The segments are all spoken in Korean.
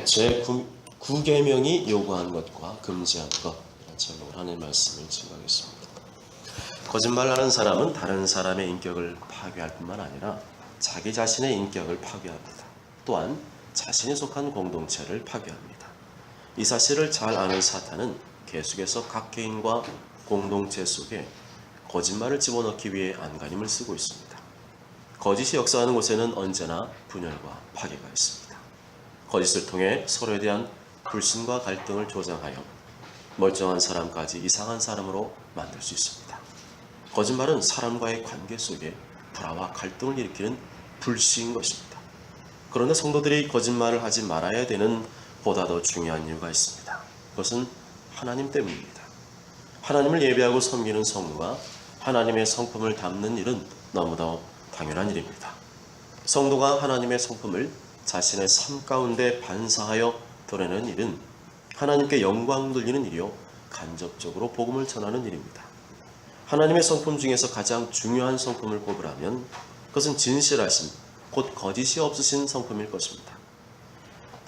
제 9계명이 요구한 것과 금지한 것, 이런 제목으로 하나님의 말씀을 증거하겠습니다. 거짓말하는 사람은 다른 사람의 인격을 파괴할 뿐만 아니라 자기 자신의 인격을 파괴합니다. 또한 자신이 속한 공동체를 파괴합니다. 이 사실을 잘 아는 사탄은 계속해서 각 개인과 공동체 속에 거짓말을 집어넣기 위해 안간힘을 쓰고 있습니다. 거짓이 역사하는 곳에는 언제나 분열과 파괴가 있습니다. 거짓을 통해 서로에 대한 불신과 갈등을 조장하여 멀쩡한 사람까지 이상한 사람으로 만들 수 있습니다. 거짓말은 사람과의 관계 속에 불화와 갈등을 일으키는 불씨인 것입니다. 그런데 성도들이 거짓말을 하지 말아야 되는 보다 더 중요한 이유가 있습니다. 그것은 하나님 때문입니다. 하나님을 예배하고 섬기는 성도가 하나님의 성품을 담는 일은 너무도 당연한 일입니다. 성도가 하나님의 성품을 자신의 삶 가운데 반사하여 드러내는 일은 하나님께 영광 돌리는 일이요 간접적으로 복음을 전하는 일입니다. 하나님의 성품 중에서 가장 중요한 성품을 꼽으라면 그것은 진실하신, 곧 거짓이 없으신 성품일 것입니다.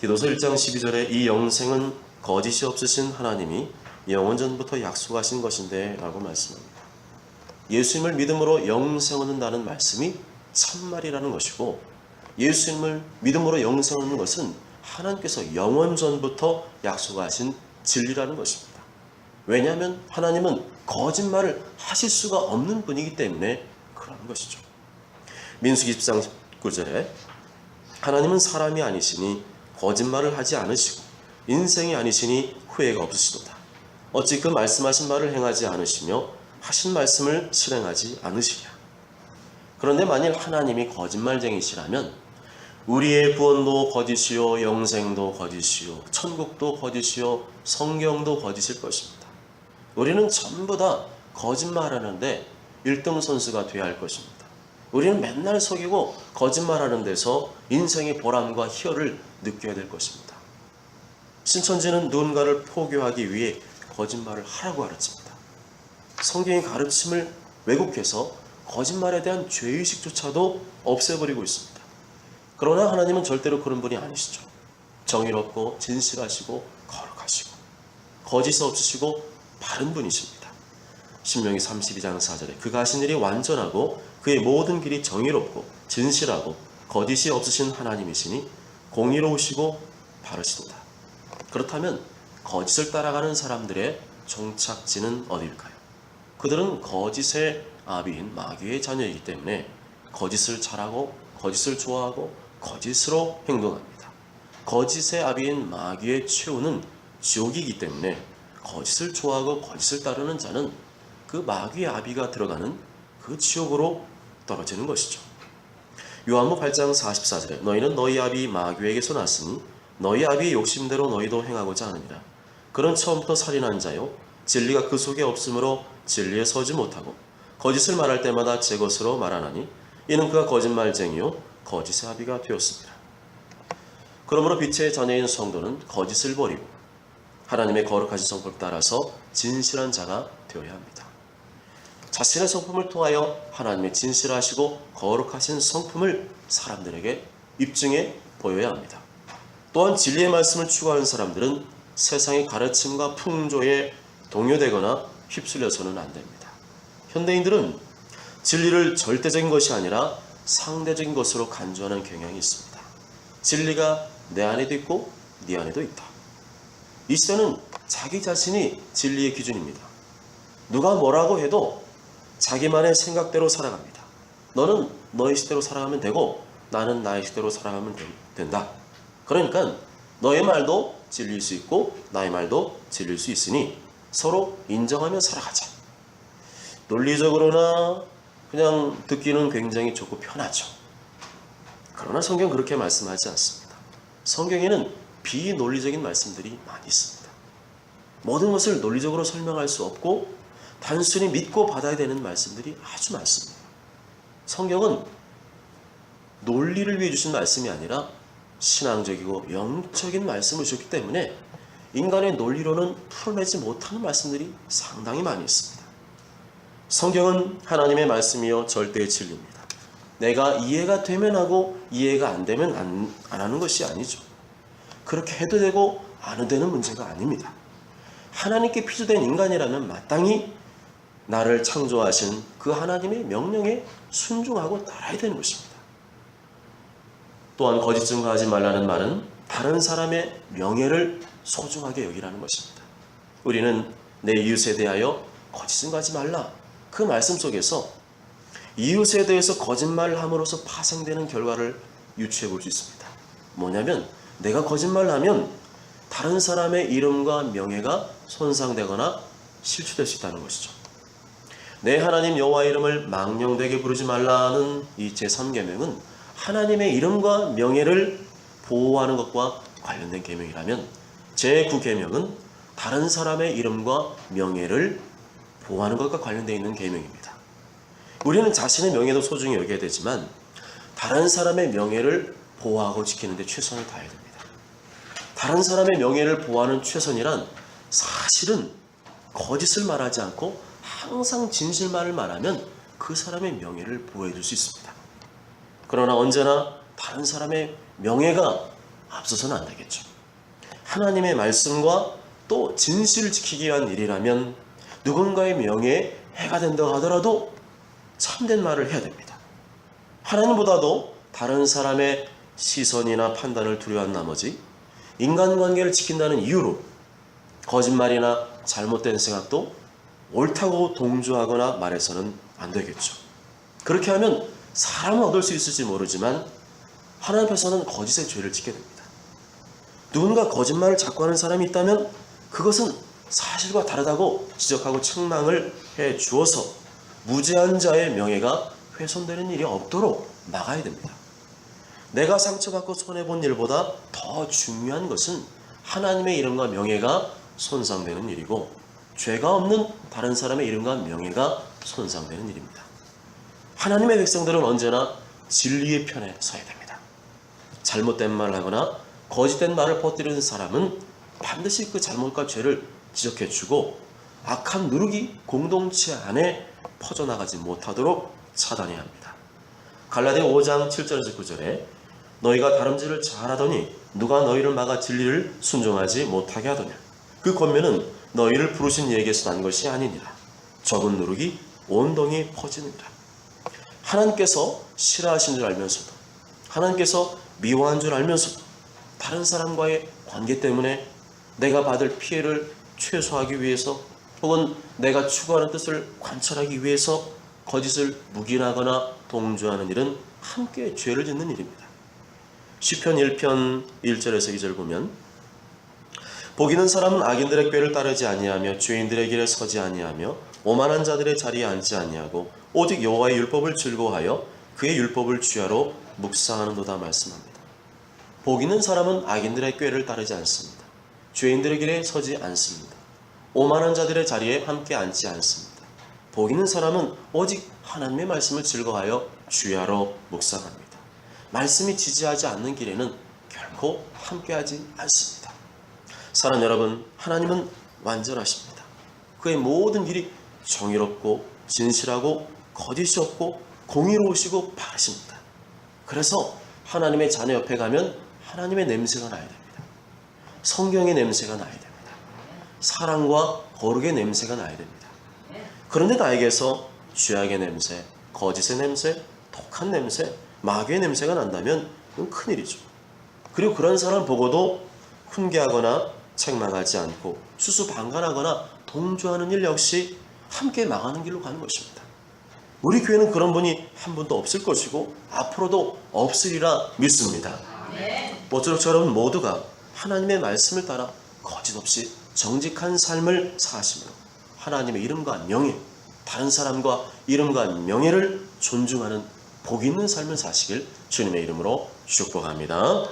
디도서 1장 12절에 이 영생은 거짓이 없으신 하나님이 영원전부터 약속하신 것인데 라고 말씀합니다. 예수님을 믿음으로 영생 얻는다는 말씀이 참말이라는 것이고, 예수님을 믿음으로 영생 얻는 것은 하나님께서 영원전부터 약속하신 진리라는 것입니다. 왜냐하면 하나님은 거짓말을 하실 수가 없는 분이기 때문에 그러는 것이죠. 민수기 10장 9절에 하나님은 사람이 아니시니 거짓말을 하지 않으시고 인생이 아니시니 후회가 없으시도다. 어찌 그 말씀하신 말을 행하지 않으시며 하신 말씀을 실행하지 않으시랴. 그런데 만일 하나님이 거짓말쟁이시라면 우리의 구원도 거짓이요, 영생도 거짓이요, 천국도 거짓이요, 성경도 거짓일 것입니다. 우리는 전부 다 거짓말하는데 1등 선수가 되어야 할 것입니다. 우리는 맨날 속이고 거짓말하는 데서 인생의 보람과 희열을 느껴야 될 것입니다. 신천지는 누군가를 포교하기 위해 거짓말을 하라고 가르칩니다. 성경의 가르침을 왜곡해서 거짓말에 대한 죄의식조차도 없애버리고 있습니다. 그러나 하나님은 절대로 그런 분이 아니시죠. 정의롭고 진실하시고 거룩하시고 거짓 없으시고 바른 분이십니다. 신명기 32장 4절에 그가 하신 일이 완전하고 그의 모든 길이 정의롭고 진실하고 거짓이 없으신 하나님이시니 공의로우시고 바르시도다. 그렇다면 거짓을 따라가는 사람들의 종착지는 어디일까요? 그들은 거짓의 아비인 마귀의 자녀이기 때문에 거짓을 잘하고 거짓을 좋아하고 거짓으로 행동합니다. 거짓의 아비인 마귀의 최후는 지옥이기 때문에 거짓을 좋아하고 거짓을 따르는 자는 그 마귀의 아비가 들어가는 그 지옥으로 떨어지는 것이죠. 요한복음 8장 44절에 너희는 너희 아비 마귀에게서 났으니 너희 아비의 욕심대로 너희도 행하고자 하느니라. 그는 처음부터 살인한 자요 진리가 그 속에 없으므로 진리에 서지 못하고 거짓을 말할 때마다 제 것으로 말하나니 이는 그가 거짓말쟁이요 거짓의 아비가 되었습니다. 그러므로 빛의 자녀인 성도는 거짓을 버리고 하나님의 거룩하신 성품을 따라서 진실한 자가 되어야 합니다. 자신의 성품을 통하여 하나님의 진실하시고 거룩하신 성품을 사람들에게 입증해 보여야 합니다. 또한 진리의 말씀을 추구하는 사람들은 세상의 가르침과 풍조에 동요되거나 휩쓸려서는 안 됩니다. 현대인들은 진리를 절대적인 것이 아니라 상대적인 것으로 간주하는 경향이 있습니다. 진리가 내 안에도 있고 네 안에도 있다. 이 시대는 자기 자신이 진리의 기준입니다. 누가 뭐라고 해도 자기만의 생각대로 살아갑니다. 너는 너의 시대로 살아가면 되고 나는 나의 시대로 살아가면 된다. 그러니까 너의 말도 진리일 수 있고 나의 말도 진리일 수 있으니 서로 인정하며 살아가자. 논리적으로나 그냥 듣기는 굉장히 좋고 편하죠. 그러나 성경은 그렇게 말씀하지 않습니다. 성경에는 비논리적인 말씀들이 많이 있습니다. 모든 것을 논리적으로 설명할 수 없고 단순히 믿고 받아야 되는 말씀들이 아주 많습니다. 성경은 논리를 위해 주신 말씀이 아니라 신앙적이고 영적인 말씀을 주셨기 때문에 인간의 논리로는 풀어내지 못하는 말씀들이 상당히 많이 있습니다. 성경은 하나님의 말씀이요 절대의 진리입니다. 내가 이해가 되면 하고 이해가 안 되면 안 하는 것이 아니죠. 그렇게 해도 되고 안 해도 되는 문제가 아닙니다. 하나님께 피조된 인간이라면 마땅히 나를 창조하신 그 하나님의 명령에 순종하고 따라야 되는 것입니다. 또한 거짓 증거하지 말라는 말은 다른 사람의 명예를 소중하게 여기라는 것입니다. 우리는 내 이웃에 대하여 거짓 증거하지 말라, 그 말씀 속에서 이웃에 대해서 거짓말을 함으로써 파생되는 결과를 유추해 볼 수 있습니다. 뭐냐면 내가 거짓말을 하면 다른 사람의 이름과 명예가 손상되거나 실추될 수 있다는 것이죠. 내 하나님 여호와 이름을 망령되게 부르지 말라는 이 제3계명은 하나님의 이름과 명예를 보호하는 것과 관련된 계명이라면, 제9계명은 다른 사람의 이름과 명예를 보호하는 것과 관련되어 있는 계명입니다. 우리는 자신의 명예도 소중히 여겨야 되지만 다른 사람의 명예를 보호하고 지키는 데 최선을 다해야 됩니다. 다른 사람의 명예를 보호하는 최선이란 사실은 거짓을 말하지 않고 항상 진실만을 말하면 그 사람의 명예를 보호해 줄 수 있습니다. 그러나 언제나 다른 사람의 명예가 앞서서는 안 되겠죠. 하나님의 말씀과 또 진실을 지키기 위한 일이라면 누군가의 명예에 해가 된다고 하더라도 참된 말을 해야 됩니다. 하나님보다도 다른 사람의 시선이나 판단을 두려워한 나머지 인간관계를 지킨다는 이유로 거짓말이나 잘못된 생각도 옳다고 동조하거나 말해서는 안 되겠죠. 그렇게 하면 사람은 얻을 수 있을지 모르지만 하나님 앞에서는 거짓의 죄를 짓게 됩니다. 누군가 거짓말을 자꾸 하는 사람이 있다면 그것은 사실과 다르다고 지적하고 책망을 해 주어서 무죄한 자의 명예가 훼손되는 일이 없도록 막아야 됩니다. 내가 상처받고 손해본 일보다 더 중요한 것은 하나님의 이름과 명예가 손상되는 일이고, 죄가 없는 다른 사람의 이름과 명예가 손상되는 일입니다. 하나님의 백성들은 언제나 진리의 편에 서야 됩니다. 잘못된 말을 하거나 거짓된 말을 퍼뜨리는 사람은 반드시 그 잘못과 죄를 지적해주고 악한 누룩이 공동체 안에 퍼져나가지 못하도록 차단해야 합니다. 갈라디아 5장 7절에서 9절에 너희가 다름질을 잘하더니 누가 너희를 막아 진리를 순종하지 못하게 하더냐. 그 권면은 너희를 부르신 이에게서 난 것이 아니니라. 적은 누룩이 온 동에 퍼지느니라. 하나님께서 싫어하신 줄 알면서도, 하나님께서 미워한 줄 알면서도 다른 사람과의 관계 때문에 내가 받을 피해를 최소화하기 위해서 혹은 내가 추구하는 뜻을 관철하기 위해서 거짓을 묵인하거나 동조하는 일은 함께 죄를 짓는 일입니다. 시편 1편 1절에서 2절 보면 복 있는 사람은 악인들의 꾀를 따르지 아니하며 죄인들의 길에 서지 아니하며 오만한 자들의 자리에 앉지 아니하고 오직 여호와의 율법을 즐거워하여 그의 율법을 주야로 묵상하는도다 말씀합니다. 복 있는 사람은 악인들의 꾀를 따르지 않습니다. 죄인들의 길에 서지 않습니다. 오만한 자들의 자리에 함께 앉지 않습니다. 복 있는 사람은 오직 하나님의 말씀을 즐거워하여 주야로 묵상합니다. 말씀이 지지하지 않는 길에는 결코 함께하지 않습니다. 사랑 여러분, 하나님은 완전하십니다. 그의 모든 일이 정의롭고 진실하고 거짓이 없고 공의로우시고 바르십니다. 그래서 하나님의 자녀 옆에 가면 하나님의 냄새가 나야 됩니다. 성경의 냄새가 나야 됩니다. 사랑과 거룩의 냄새가 나야 됩니다. 그런데 나에게서 죄악의 냄새, 거짓의 냄새, 독한 냄새, 마귀의 냄새가 난다면 그건 큰일이죠. 그리고 그런 사람을 보고도 훈계하거나 책망하지 않고 수수방관하거나 동조하는 일 역시 함께 망하는 길로 가는 것입니다. 우리 교회는 그런 분이 한 분도 없을 것이고 앞으로도 없으리라 믿습니다. 모쪼록 여러분 모두가 하나님의 말씀을 따라 거짓 없이 정직한 삶을 사심으로 하나님의 이름과 명예, 다른 사람과 이름과 명예를 존중하는 복 있는 삶을 사시길 주님의 이름으로 축복합니다.